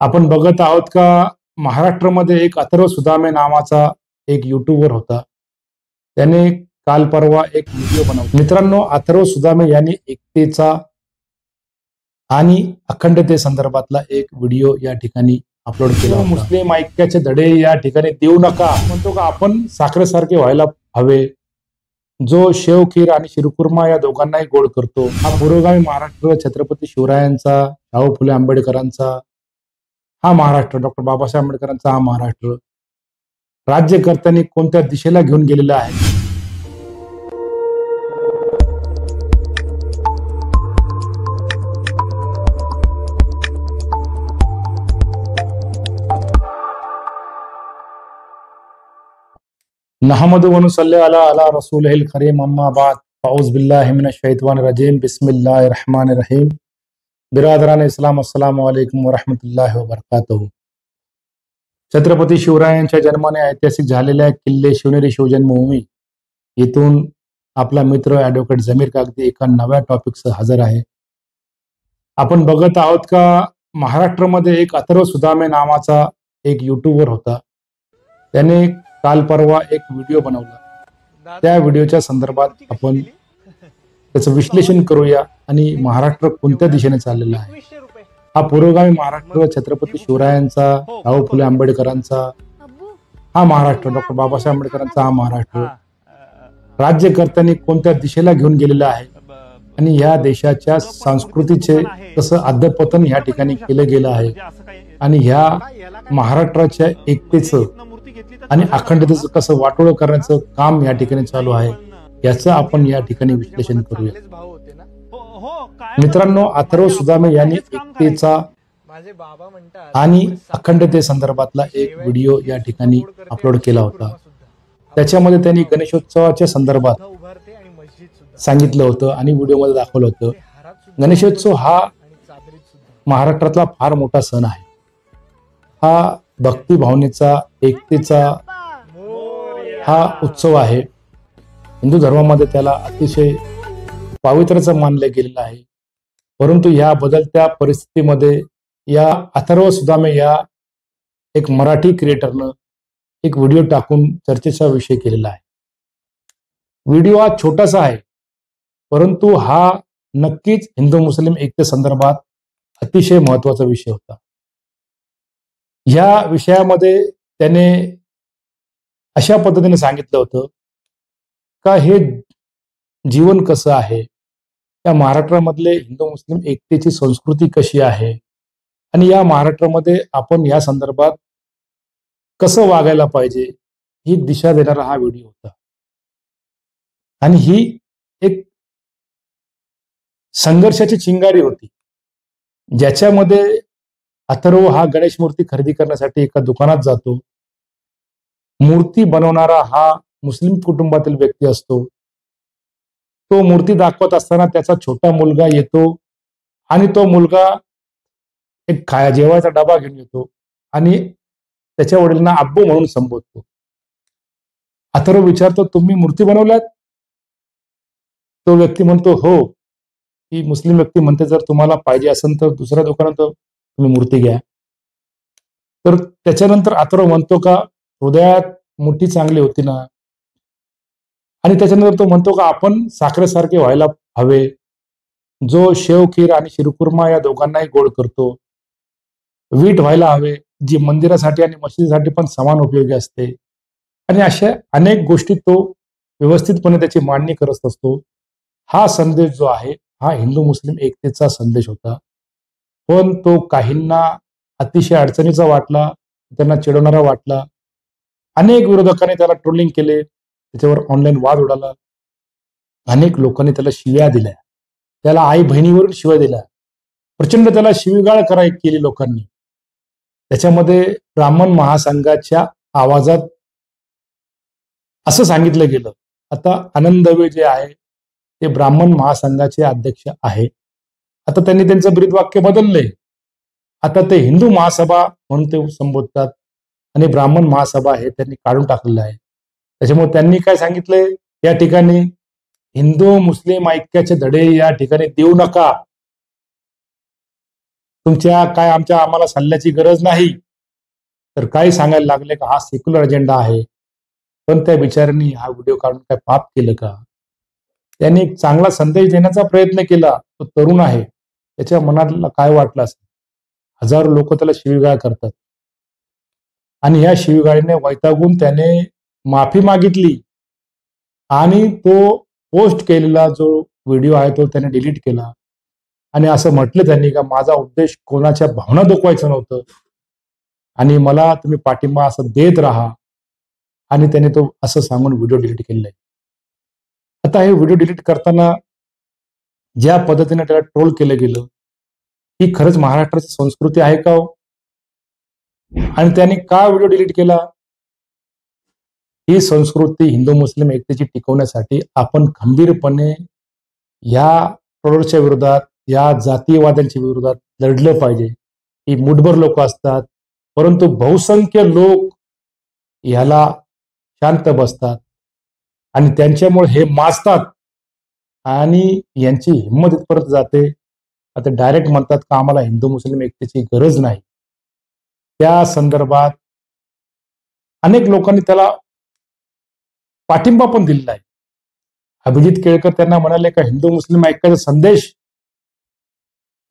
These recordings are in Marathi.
आपण बघत आहोत का महाराष्ट्रामध्ये एक अथर्व सुदामे नावाचा एक युट्यूबर होता. त्याने काल परवा एक व्हिडिओ बनवला. मित्रांनो, अथर्व सुदामे यांनी एकतेचा आणि अखंडतेसंदर्भातला एक व्हिडिओ या ठिकाणी अपलोड केला होता. मुस्लिम ऐक्याचे धडे या ठिकाणी देऊ नका म्हणतो का आपण साखरेसारखे व्हायला हवे. जो शेव खीर आणि शिरकुर्मा या दोघांनाही गोड करतो. हा पुरोगामी महाराष्ट्र छत्रपती शिवरायांचा, शाहू फुले आंबेडकरांचा हा महाराष्ट्र, डॉक्टर बाबासाहेब आंबेडकरांचा हा महाराष्ट्र राज्यकर्त्यांनी कोणत्या दिशेला घेऊन गेलेला आहे. नहमदु व नुसल्ली अला रसूलिहिल करीम अम्मा बाद औज़ु बिल्लाहि मिनश शैतानिर रजीम बिस्मिल्लाहिर रहमानिर रहीम. बिरादरान इस्लाम अस्सलामु अलैकुम व रहमतुल्लाहि व बरकातुहू. छत्रपती शिवरायांच्या जन्माने ऐतिहासिक झालेल्या किल्ले शिवनेरी शिवजन्मभूमी येथून आपला मित्र ॲडव्होकेट जमीर कागदी एका नव्या टॉपिकसह हजर आहे. आपण बघत आहोत का महाराष्ट्रामध्ये एक अथर्व सुदामे नावाचा एक युट्यूबर होता. त्याने काल परवा एक व्हिडिओ बनवला. त्या व्हिडिओच्या संदर्भात आपण त्याचं विश्लेषण करूया आणि महाराष्ट्र कोणत्या दिशेने चाललेला आहे. हा पुरोगामी महाराष्ट्र छत्रपती शिवरायांचा, शाहू फुले आंबेडकरांचा हा महाराष्ट्र, डॉक्टर बाबासाहेब आंबेडकरांचा हा महाराष्ट्र राज्यकर्त्यांनी कोणत्या दिशेला घेऊन गेलेला आहे आणि या देशाच्या संस्कृतीचे कसं अधपतन या ठिकाणी केलं गेलं आहे आणि ह्या महाराष्ट्राच्या एकतेचं आणि अखंडतेचं कसं वाटोळं करण्याचं काम या ठिकाणी चालू आहे, याचं आपण या ठिकाणी विश्लेषण करूया. मित्रांनो, अथर्व सुदामे यांनी एकतेचा आणि अखंडतेसंदर्भातला एक व्हिडिओ या ठिकाणी अपलोड केला होता. त्याच्यामध्ये त्यांनी गणेशोत्सवाच्या संदर्भात सांगितलं होतं आणि व्हिडिओमध्ये दाखवलं होतं. गणेशोत्सव हा महाराष्ट्रातला फार मोठा सण आहे. हा भक्ती भावनेचा, एकतेचा हा उत्सव आहे. हिंदू धर्मामध्ये त्याला अतिशय पावित्र्याचं मानलं गेलेलं आहे. परंतु या बदलत्या परिस्थितीमध्ये या अथर्व सुदामे या एक मराठी क्रिएटरनं एक व्हिडिओ टाकून चर्चेचा विषय केलेला आहे. व्हिडिओ हा छोटासा आहे, परंतु हा नक्कीच हिंदू मुस्लिम एकतेसंदर्भात अतिशय महत्वाचा विषय होता. या विषयामध्ये त्याने अशा पद्धतीने सांगितलं होतं का हे जीवन कसं आहे, या महाराष्ट्रामधले हिंदू मुस्लिम एकतेची संस्कृती कशी आहे आणि या महाराष्ट्रामध्ये आपण या संदर्भात कसं वागायला पाहिजे ही दिशा देणारा हा व्हिडिओ होता. आणि ही एक संघर्षाची चिंगारी होती, ज्याच्यामध्ये अथर्व हा गणेश मूर्ती खरेदी करण्यासाठी एका दुकानात जातो. मूर्ती बनवणारा हा मुस्लिम कुटुंबातील व्यक्ती असतो. तो मूर्ती दाखवत असताना त्याचा छोटा मुलगा येतो आणि तो मुलगा एक जेवायचा डबा घेऊन येतो आणि त्याच्या वडिलांना अब्बू म्हणून संबोधतो. अथर्व विचारतो, तुम्ही मूर्ती बनवल्यात? तो व्यक्ती म्हणतो, हो. ही मुस्लिम व्यक्ती म्हणते, जर तुम्हाला पाहिजे असेल तर दुसऱ्या दुकानात तुम्ही मूर्ती घ्या. तर त्याच्यानंतर अथर्व म्हणतो का हृदयात मोठी चांगली होती ना. आणि त्याच्यानंतर तो म्हणतो का आपण साखरेसारखे व्हायला हवे. जो शेव खीर आणि शिरकुर्मा या दोघांनाही गोड करतो. वीट व्हायला हवे, जी मंदिरासाठी आणि मशिदीसाठी पण समान उपयोगी असते. आणि अशा अनेक गोष्टी तो व्यवस्थितपणे त्याची मांडणी करत असतो. हा संदेश जो आहे हा हिंदू मुस्लिम एकतेचा संदेश होता. पण तो काहींना अतिशय अडचणीचा वाटला, त्यांना चिडवणारा वाटला. अनेक विरोधकांनी त्याला ट्रोलिंग केले, त्याच्यावर ऑनलाईन वाद उडाला. अनेक लोकांनी त्याला शिव्या दिल्या, त्याला आई बहिणीवरून शिव्या दिल्या, प्रचंड त्याला शिवीगाळ केली लोकांनी. त्याच्यामध्ये ब्राह्मण महासंघाच्या आवाजात असं सांगितलं गेलं, आता आनंद दवे जे आहे ते ब्राह्मण महासंघाचे अध्यक्ष आहे. आता त्यांनी त्यांचं ब्रीदवाक्य बदललंय. आता ते हिंदू महासभा म्हणून ते संबोधतात आणि ब्राह्मण महासभा हे त्यांनी काढून टाकलेलं आहे. त्याच्यामुळे त्यांनी काय सांगितलंय या ठिकाणी, हिंदू मुस्लिम ऐक्याचे धडे या ठिकाणी देऊ नका. आम्हाला सल्ल्याची गरज नाही, तर काही सांगायला लागले का हा सेक्युलर अजेंडा आहे. पण त्या बिचाऱ्यांनी हा व्हिडिओ काढून काय पाप केलं का? त्यांनी एक चांगला संदेश देण्याचा प्रयत्न केला. तो तरुण आहे, त्याच्या मनाला काय वाटलं असेल? हजारो लोक त्याला शिवीगाळ करतात आणि या शिवीगाळीने वैतागून त्याने माफी मागितली आणि तो पोस्ट केलेला जो व्हिडिओ आहे तो त्याने डिलीट केला आणि असं म्हटलं त्यांनी का माझा उद्देश कोणाच्या भावना दुखवायचं नव्हतं आणि मला तुम्ही पाठिंबा असं देत राहा, आणि त्याने तो असं सांगून व्हिडिओ डिलीट केलेला आहे. आता हे व्हिडिओ डिलीट करताना ज्या पद्धतीने त्याला ट्रोल केलं गेलं, ही खरंच महाराष्ट्राची संस्कृती आहे का हो? आणि त्याने का व्हिडिओ डिलीट केला? ही संस्कृती हिंदू मुस्लिम एकतेची टिकवण्यासाठी आपण खंबीरपणे या ट्रोलरच्या विरोधात, या जातीयवाद्यांच्या विरोधात लढलं पाहिजे. ही मुठभर लोक असतात, परंतु बहुसंख्य लोक याला शांत बसतात आणि त्यांच्यामुळे हे माजतात आणि यांची हिंमत इथपर्यंत जाते. आता डायरेक्ट म्हणतात का आम्हाला हिंदू मुस्लिम एकतेची गरज नाही. त्या संदर्भात अनेक लोकांनी त्याला पाठिंबा पण दिलेला आहे. अभिजित केळकर त्यांना म्हणाले का हिंदू मुस्लिम ऐक्याचा संदेश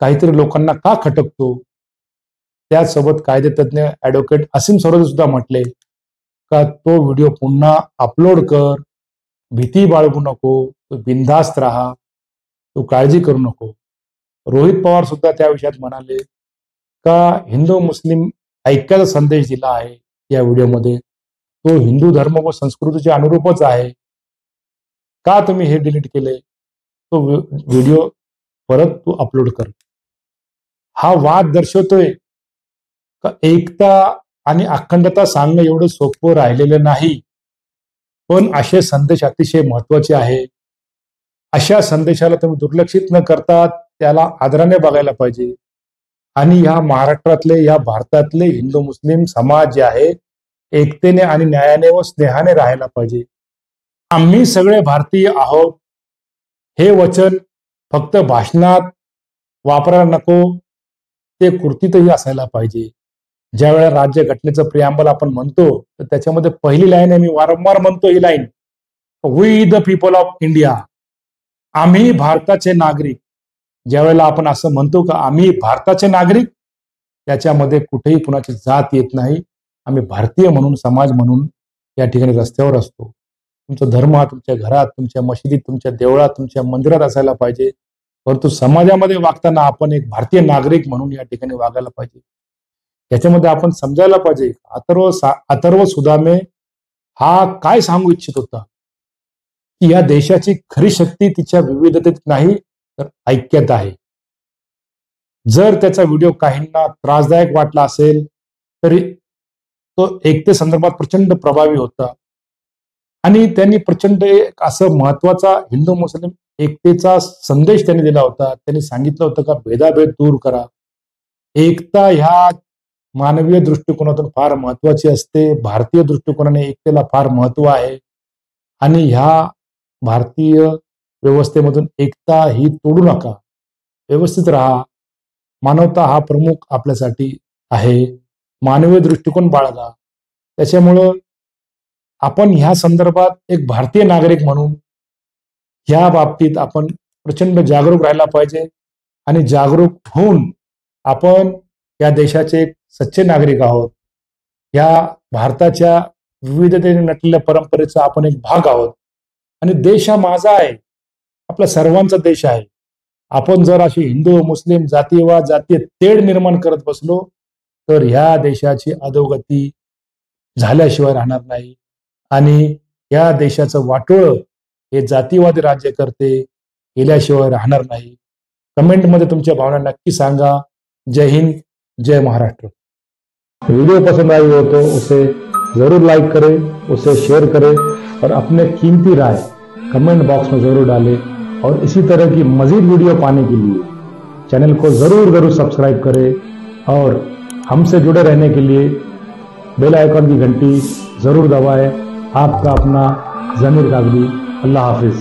काहीतरी लोकांना का खटकतो? त्यासोबत कायदेतज्ञ ऍडव्होकेट असीम सरोदे सुद्धा म्हटले का तो व्हिडिओ पुन्हा अपलोड कर, भीती बाळगू नको, तू बिनधास्त राहा, तू काळजी करू नको. रोहित पवार सुद्धा त्या विषयात म्हणाले का हिंदू मुस्लिम ऐक्याचा संदेश दिला आहे या व्हिडिओमध्ये, तो हिंदू धर्म व संस्कृतीच्या अनुरूपच आहे. का तुम्ही हे डिलीट केले? तो व्हिडिओ परत तू अपलोड कर. हा वाद दर्शवतोय का एकता आणि अखंडता सांगणं एवढं सोपं राहिलेलं नाही, पण असे संदेश अतिशय महत्वाचे आहे. अशा संदेशाला तुम्ही दुर्लक्षित न करता त्याला आदराने बघायला पाहिजे. आणि ह्या महाराष्ट्रातले, या भारतातले हिंदू मुस्लिम समाज जे आहे एकतेने आणि न्यायाने व स्नेहाने राहायला पाहिजे. आम्ही सगळे भारतीय आहोत हे वचन फक्त भाषणात वापरायला नको, ते कृतीतही असायला पाहिजे. ज्या वेळेला राज्यघटनेचं प्रियांबल आपण म्हणतो तर त्याच्यामध्ये पहिली लाईन आहे, मी वारंवार म्हणतो ही line, we the people of India, आम्ही भारताचे नागरिक. ज्या वेळेला आपण असं म्हणतो का आम्ही भारताचे नागरिक, त्याच्यामध्ये कुठेही कुणाची जात येत नाही. आम्ही भारतीय म्हणून, समाज म्हणून या ठिकाणी रस्त्यावर असतो. तुमचा धर्म हा तुमच्या घरात, तुमच्या मशिदीत, तुमच्या देवळात, तुमच्या मंदिरात असायला पाहिजे, परंतु समाजामध्ये वागताना आपण एक भारतीय नागरिक म्हणून या ठिकाणी वागायला पाहिजे. याच्यामध्ये आपण समजायला पाहिजे अथर्व सुदामे हा काय सांगू इच्छित होता की या देशाची खरी शक्ती तिच्या विविधतेत नाही तर ऐक्यात आहे. जर त्याचा व्हिडिओ काहींना त्रासदायक वाटला असेल तरी तो एकते संदर्भात प्रचंड प्रभावी होता आणि त्यांनी प्रचंड असं महत्वाचा हिंदू मुस्लिम एकतेचा संदेश त्यांनी दिला होता. त्यांनी सांगितलं होतं का भेदाभेद दूर करा, एकता ह्या मानवीय दृष्टिकोनातून फार महत्वाची असते. भारतीय दृष्टिकोनाने एकतेला फार महत्व आहे आणि ह्या भारतीय व्यवस्थेमधून एकता ही तोडू नका, व्यवस्थित राहा. मानवता हा प्रमुख आपल्यासाठी आहे, मानवीय दृष्टिकोन बाळगा. त्याच्यामुळं आपण ह्या संदर्भात एक भारतीय नागरिक म्हणून ह्या बाबतीत आपण प्रचंड जागरूक राहायला पाहिजे आणि जागरूक होऊन आपण या देशाचे एक सच्चे नागरिक आहोत. या भारताच्या विविधतेने नटलेल्या परंपरेचा आपण एक भाग आहोत आणि देश हा माझा आहे, आपला सर्वांचा देश आहे. आपण जर अशी हिंदू मुस्लिम जातीयवाद, जातीय तेढ निर्माण करत बसलो तर ह्या देशाची अधोगती झाल्याशिवाय राहणार नाही आणि या देशाचं वाटोळं हे जातीवादी राज्यकर्ते केल्याशिवाय राहणार नाही. कमेंटमध्ये तुमच्या भावना नक्की सांगा. जय हिंद, जय महाराष्ट्र. वीडियो पसंद आई हो तो उसे जरूर लाइक करें, उसे शेयर करें और अपने कीमती राय कमेंट बॉक्स में जरूर डालें और इसी तरह की मजीद वीडियो पाने के लिए चैनल को जरूर सब्सक्राइब करें और हमसे जुड़े रहने के लिए बेल आइकन की घंटी जरूर दबाएं. आपका अपना जमीर कागदी. अल्लाह हाफिज.